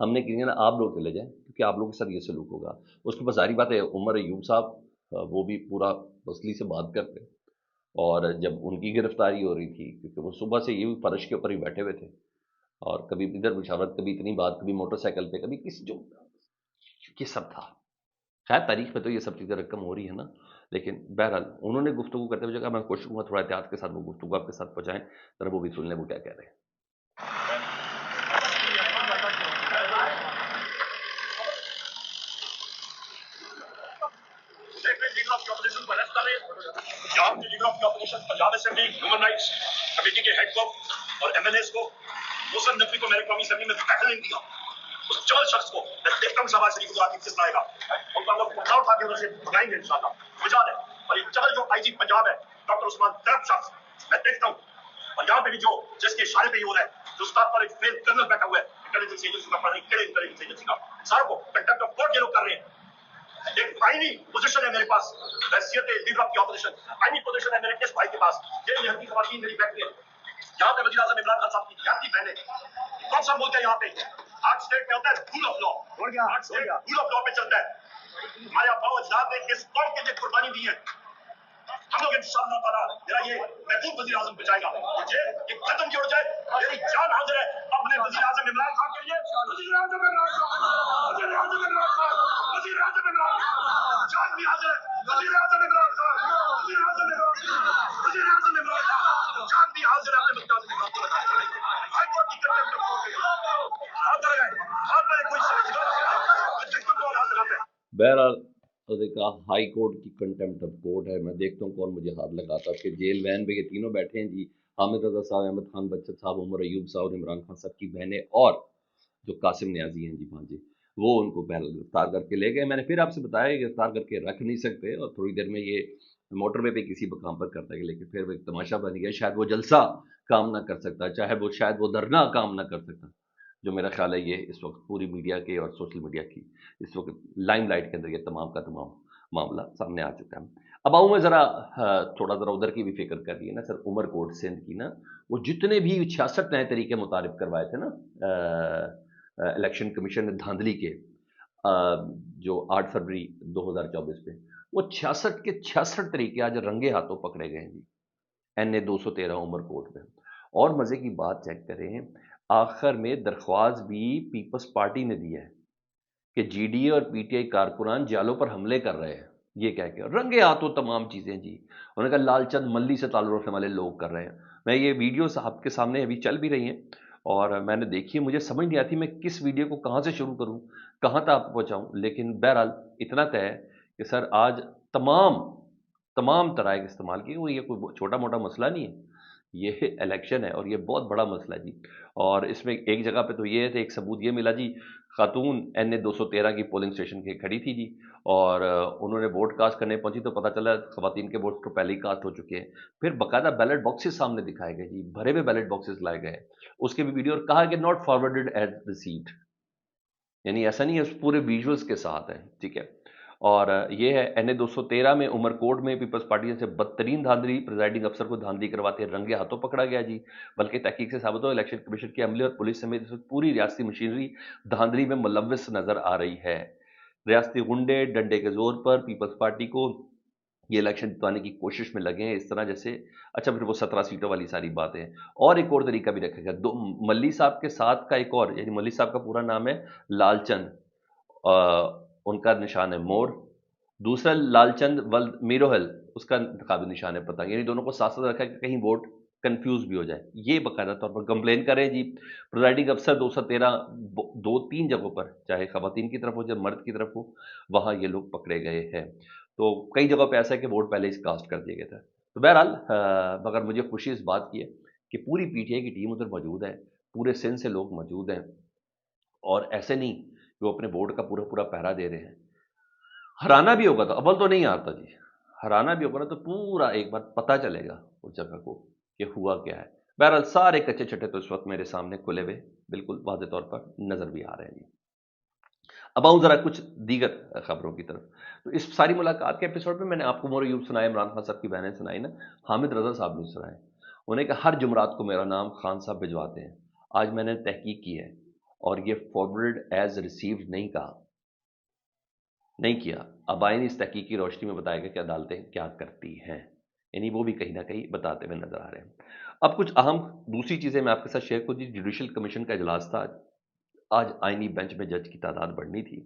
ہم نے کہا نا آپ لوگ چلے جائیں کیونکہ آپ لوگوں کے ساتھ یہ سلوک ہوگا. اس کے بعد ظاہری بات ہے عمر ایوب صاحب وہ بھی پورا وصلی سے بات کرتے، اور جب ان کی گرفتاری ہو رہی تھی کیونکہ وہ صبح سے یہ فرش کے اوپر ہی بیٹھے ہوئے تھے، اور کبھی ادھر مشاورت، کبھی اتنی بات، کبھی موٹر سائیکل پہ، کبھی کس جو یہ سب تھا. خیر تاریخ میں تو یہ سب چیزیں رقم ہو رہی ہے نا، لیکن بہرحال انہوں نے گفتگو کرتے ہوئے کہا میں کوشش کروں گا تھوڑا احتیاط کے ساتھ وہ گفتگو آپ کے ساتھ پہنچائیں، ذرا وہ بھی سن لیں وہ کیا کہہ رہے ہیں. Punjab assembly human rights committee کے ہیڈ کو اور ایم ایل ایز کو مسلم نقوی کو میرے قومی اسمبلی میں داخل نہیں دیا. اس چول شخص کو میں دیکھتا ہوں شہباز شریف کو آگے کس لائے گا، ان کا لوگ اٹھا اٹھا کے ادھر سے بھگائیں گے انشاءاللہ. مجھا ہے اور یہ چبل جو آئی جی پنجاب ہے ڈاکٹر عثمان طرف شخص میں دیکھتا ہوں پنجاب میں بھی جو جس کے اشارے پہ یہ ہو رہا ہے، جو استاد پر ایک فیل کرنل بیٹھا ہوا ہے انٹیلیجنس ایجنسی کا، پڑھنے کیڑے انٹیلیجنس ایجنسی کا، ساروں کو کنٹمپٹ آف کورٹ یہ لوگ کر رہے ہیں. ایک آئینی پوزیشن ہے میرے پاس، حیثیت لیڈر آف دی اپوزیشن، آئینی پوزیشن ہے میرے اس بھائی کے پاس. یہ یہودی خواتین میری بیٹھ ہے یہاں پہ، وزیر اعظم عمران خان صاحب کی دیہاتی بہنیں. کون سا ملک ہے یہاں پہ؟ آج اسٹیٹ میں ہوتا ہے رول آف لا، آج اسٹیٹ رول آف لا پہ چلتا ہے. ہمارے ابا و اجداد نے اس قوم کے لیے قربانی دی ہے. ہم لوگ انشاءاللہ تعالیٰ میرا یہ محبوب وزیر اعظم بچائے گا. مجھے یہ قدم جوڑ جائے، میری جان حاضر ہے اپنے وزیر اعظم عمران خان کے لیے. وزیر اعظم عمران خان، وزیر اعظم عمران خان، وزیر اعظم عمران خان، جان بھی حاضر ہے. وزیر اعظم عمران خان، وزیر اعظم عمران خان، وزیر اعظم عمران خان، جان بھی حاضر ہے اپنے وزیر اعظم عمران خان. ہائی کورٹ کی کنٹمپٹ ہاتھ لگائے، ہاتھ میں کوئی بہرحال اس نے کہا ہائی کورٹ کی کنٹمپٹ آف کورٹ ہے، میں دیکھتا ہوں کون مجھے ہاتھ لگاتا ہے. کہ جیل وین پہ یہ تینوں بیٹھے ہیں جی، حامد رضا صاحب، احمد خان بچت صاحب، عمر ایوب صاحب اور عمران خان صاحب کی بہنیں، اور جو قاسم نیازی ہیں جی بھانجے، وہ ان کو بہرحال گرفتار کر کے لے گئے. میں نے پھر آپ سے بتایا کہ گرفتار کر کے رکھ نہیں سکتے، اور تھوڑی دیر میں یہ موٹر وے پہ کسی مقام پر کرتا ہے، لیکن پھر وہ ایک تماشا بن گیا. شاید وہ جلسہ کام نہ کر سکتا، چاہے وہ شاید وہ دھرنا کام نہ کر سکتا، جو میرا خیال ہے یہ اس وقت پوری میڈیا کے اور سوشل میڈیا کی اس وقت لائم لائٹ کے اندر یہ تمام کا تمام معاملہ سامنے آ چکا ہے. اب آؤں میں ذرا تھوڑا ذرا ادھر کی بھی فکر کر رہی ہے نا سر، عمر کوٹ سندھ کی نا، وہ جتنے بھی 66 نئے طریقے متعارف کروائے تھے نا الیکشن کمیشن نے دھاندلی کے، جو 8 فروری 2024 پہ، وہ 66 کے 66 طریقے آج رنگے ہاتھوں پکڑے گئے ہیں جی NA 213 عمر کوٹ میں. اور مزے کی بات چیک کریں، آخر میں درخواست بھی پیپلز پارٹی نے دی ہے کہ جی ڈی اے اور پی ٹی آئی کارکنان جالوں پر حملے کر رہے ہیں. یہ کہہ کے رنگے ہاتھوں تمام چیزیں جی. انہوں نے کہا لال چند ملی سے تعلق رکھنے والے لوگ کر رہے ہیں. میں یہ ویڈیو آپ کے سامنے ابھی چل بھی رہی ہیں، اور میں نے دیکھی، مجھے سمجھ نہیں آتی میں کس ویڈیو کو کہاں سے شروع کروں، کہاں تک آپ پہنچاؤں. لیکن بہرحال اتنا طے ہے کہ سر آج تمام طرائق استعمال کیے. وہ یہ کوئی چھوٹا موٹا مسئلہ نہیں ہے، یہ الیکشن ہے اور یہ بہت بڑا مسئلہ ہے جی. اور اس میں ایک جگہ پہ تو یہ ہے، ایک ثبوت یہ ملا جی، خاتون NA 213 کی پولنگ اسٹیشن کے کھڑی تھی جی، اور انہوں نے ووٹ کاسٹ کرنے پہنچی تو پتہ چلا خواتین کے ووٹ تو پہلے ہی کاسٹ ہو چکے ہیں. پھر باقاعدہ بیلٹ باکسز سامنے دکھائے گئے جی، بھرے ہوئے بیلٹ باکسز لائے گئے، اس کے بھی ویڈیو، اور کہا کہ ناٹ فارورڈڈ ایز ریسیپٹ، یعنی ایسا نہیں ہے، اس پورے ویژولز کے ساتھ ہے. ٹھیک ہے. اور یہ ہے NA 213 میں عمر کوٹ میں پیپلز پارٹی سے بدترین دھاندلی، پریزائڈنگ افسر کو دھاندلی کرواتے رنگے ہاتھوں پکڑا گیا جی. بلکہ تحقیق سے ثابت ہو الیکشن کمیشن کے عملے اور پولیس سمیت اس وقت پوری ریاستی مشینری دھاندلی میں ملوث نظر آ رہی ہے. ریاستی غنڈے ڈنڈے کے زور پر پیپلز پارٹی کو یہ الیکشن جتوانے کی کوشش میں لگے ہیں، اس طرح جیسے، اچھا پھر وہ 17 سیٹوں والی ساری باتیں. اور ایک اور طریقہ بھی رکھا گیا، ملی صاحب کے ساتھ کا ایک اور، یعنی ملی صاحب کا پورا نام ہے لال چند، ان کا نشان ہے مور، دوسرا لال چند ولد میروہل، اس کا انتخابی نشان ہے پتنگ. یعنی دونوں کو ساتھ ساتھ رکھا کہ کہیں ووٹ کنفیوز بھی ہو جائے. یہ باقاعدہ طور پر کمپلین کریں جی. پریزائڈنگ افسر 213 2-3 جگہوں پر، چاہے خواتین کی طرف ہو چاہے مرد کی طرف ہو، وہاں یہ لوگ پکڑے گئے ہیں. تو کئی جگہوں پہ ایسا ہے کہ ووٹ پہلے ہی کاسٹ کر دیے گئے تھے. تو بہرحال مگر مجھے خوشی اس بات کی ہے کہ پوری پی ٹی آئی کی ٹیم ادھر موجود ہے، پورے سندھ سے لوگ موجود ہیں، اور ایسے نہیں کہ وہ اپنے ووٹ کا پورا پہرا دے رہے ہیں. ہرانا بھی ہوگا تو اول تو نہیں آتا جی، ہرانا بھی ہوگا نا تو پورا ایک بار پتہ چلے گا اس جگہ کو کہ ہوا کیا ہے. بہرحال سارے کچے چھٹے تو اس وقت میرے سامنے کھلے ہوئے بالکل واضح طور پر نظر بھی آ رہے ہیں جی. اب آؤں ذرا کچھ دیگر خبروں کی طرف. تو اس ساری ملاقات کے ایپیسوڈ میں نے آپ کو عمر ایوب سنائے، عمران خان صاحب کی بہنیں سنائی نا، حامد رضا صاحب نے سنائے. انہیں کہا ہر جمعرات کو میرا نام خان صاحب بھجواتے ہیں. آج میں نے تحقیق کی ہے اور یہ فارورڈ ایز ریسیوڈ نہیں کیا. اب آئین اس تحقیق کی روشنی میں بتائے گا کہ عدالتیں کیا کرتی ہیں، یعنی وہ بھی کہیں نہ کہیں بتاتے ہوئے نظر آ رہے ہیں. اب کچھ اہم دوسری چیزیں میں آپ کے ساتھ شیئر کروں. جوڈیشل کمیشن کا اجلاس تھا آج آئینی بینچ میں جج کی تعداد بڑھنی تھی،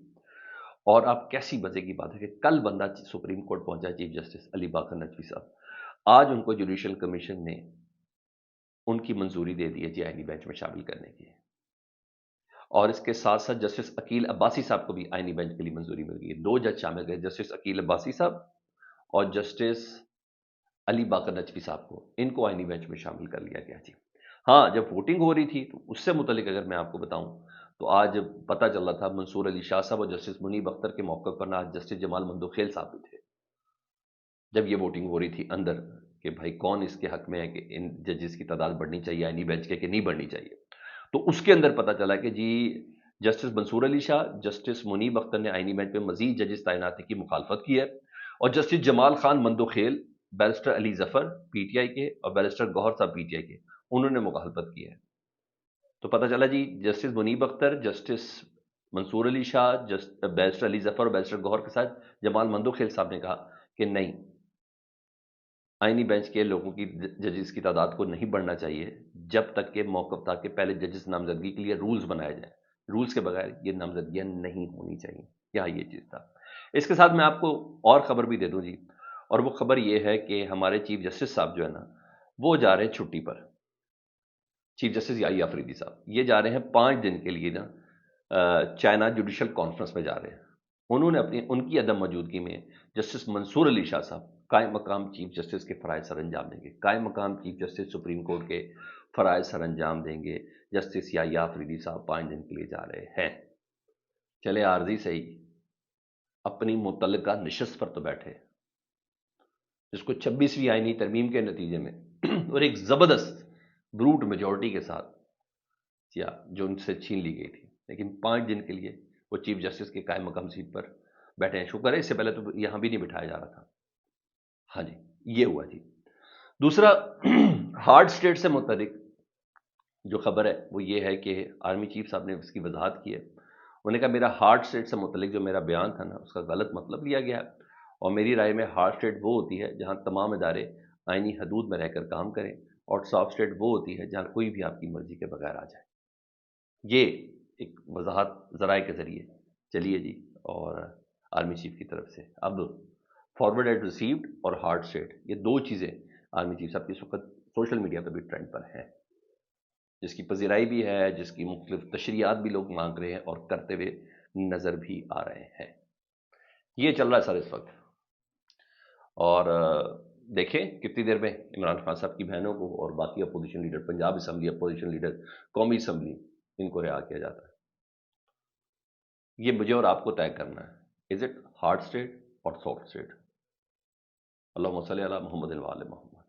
اور آپ کیسی مزے کی بات ہے کہ کل بندہ سپریم کورٹ پہنچا چیف جسٹس علی باقر نقوی صاحب. آج ان کو جوڈیشل کمیشن نے ان کی منظوری دے دی ہے جی آئینی بینچ میں شامل کرنے کی، اور اس کے ساتھ ساتھ جسٹس عقیل عباسی صاحب کو بھی آئینی بینچ کے لیے منظوری مل گئی ہے. 2 جج شامل گئے، جسٹس عقیل عباسی صاحب اور جسٹس علی باقر نقوی صاحب ان کو آئینی بینچ میں شامل کر لیا گیا جی. ہاں، جب ووٹنگ ہو رہی تھی تو اس سے متعلق اگر میں آپ کو بتاؤں تو آج پتہ چل رہا تھا منصور علی شاہ صاحب اور جسٹس منیب اختر کے موقع پر آج جسٹس جمال مندوخیل صاحب بھی تھے جب یہ ووٹنگ ہو رہی تھی اندر کہ بھائی کون اس کے حق میں ہے کہ ان ججز کی تعداد بڑھنی چاہیے آئینی بینچ کے کہ نہیں بڑھنی چاہیے. تو اس کے اندر پتہ چلا کہ جی جسٹس منصور علی شاہ، جسٹس منیب اختر نے آئینی بینچ میں مزید ججز تعیناتی کی مخالفت کی ہے، اور justice Jamal Khan Mandokhel, barrister Ali Zafar P T I کے اور بیرسٹر گوہر صاحب پی ٹی آئی کے، انہوں نے مخالفت کی ہے. تو پتہ چلا جی جسٹس منیب اختر، جسٹس منصور علی شاہ، بیرسٹر علی ظفر اور بیرسٹر گوہر کے ساتھ جمال مندوخیل صاحب نے کہا کہ نہیں، آئینی بینچ کے لوگوں کی ججز کی تعداد کو نہیں بڑھنا چاہیے جب تک کہ موقف تھا کہ پہلے ججز نامزدگی کے لیے رولز بنائے جائیں، رولز کے بغیر یہ نامزدگیاں نہیں ہونی چاہیے. یہاں یہ چیز تھا. اس کے ساتھ میں آپ کو اور خبر بھی دے دوں جی، اور وہ خبر یہ ہے کہ ہمارے چیف جسٹس صاحب جو ہے نا وہ جا رہے ہیں چھٹی پر. چیف جسٹس یائی آفریدی صاحب یہ جا رہے ہیں 5 دن کے لیے نا چائنا جوڈیشل کانفرنس میں جا رہے ہیں. انہوں نے ان کی عدم موجودگی میں جسٹس منصور علی شاہ صاحب قائم مقام چیف جسٹس کے فرائض سر انجام دیں گے، قائم مقام چیف جسٹس سپریم کورٹ کے فرائض سر انجام دیں گے. جسٹس یائی آفریدی صاحب 5 دن کے لیے جا رہے ہیں. چلے عارضی صحیح اپنی متعلقہ نشست پر تو بیٹھے، جس کو 26ویں آئینی ترمیم کے نتیجے میں اور ایک زبردست بروٹ میجورٹی کے ساتھ جو ان سے چھین لی گئی تھی، لیکن 5 دن کے لیے وہ چیف جسٹس کے قائم مقام سیٹ پر بیٹھے ہیں. شکر ہے اس سے پہلے تو یہاں بھی نہیں بٹھایا جا رہا تھا. ہاں جی یہ ہوا جی. دوسرا ہارڈ اسٹیٹ سے متعلق جو خبر ہے وہ یہ ہے کہ آرمی چیف صاحب نے اس کی وضاحت کی ہے. انہوں نے کہا میرا ہارڈ اسٹیٹ سے متعلق جو میرا بیان تھا نا اس کا غلط مطلب لیا گیا ہے، اور میری رائے میں ہارڈ اسٹیٹ وہ ہوتی ہے جہاں تمام ادارے آئینی حدود میں رہ کر کام کریں، اور سافٹ اسٹیٹ وہ ہوتی ہے جہاں کوئی بھی آپ کی مرضی کے بغیر آ جائے. یہ ایک وضاحت ذرائع کے ذریعے چلیے جی. اور آرمی چیف کی طرف سے اب فارورڈ ایز ریسیوڈ اور ہارڈ اسٹیٹ، یہ 2 چیزیں آرمی چیف صاحب کی اس وقت سوشل میڈیا پہ بھی ٹرینڈ پر ہیں، جس کی پذیرائی بھی ہے، جس کی مختلف تشریحات بھی لوگ مانگ رہے ہیں اور کرتے ہوئے نظر بھی آ رہے ہیں. یہ چل رہا ہے سر اس وقت. اور دیکھیں کتنی دیر میں عمران خان صاحب کی بہنوں کو اور باقی opposition leader, Punjab assembly opposition leader, قومی اسمبلی، ان کو رہا کیا جاتا ہے. یہ مجھے اور آپ کو طے کرنا ہے، از اٹ ہارڈ اسٹیٹ اور سافٹ اسٹیٹ. اللہم صلی علی محمد و علی محمد.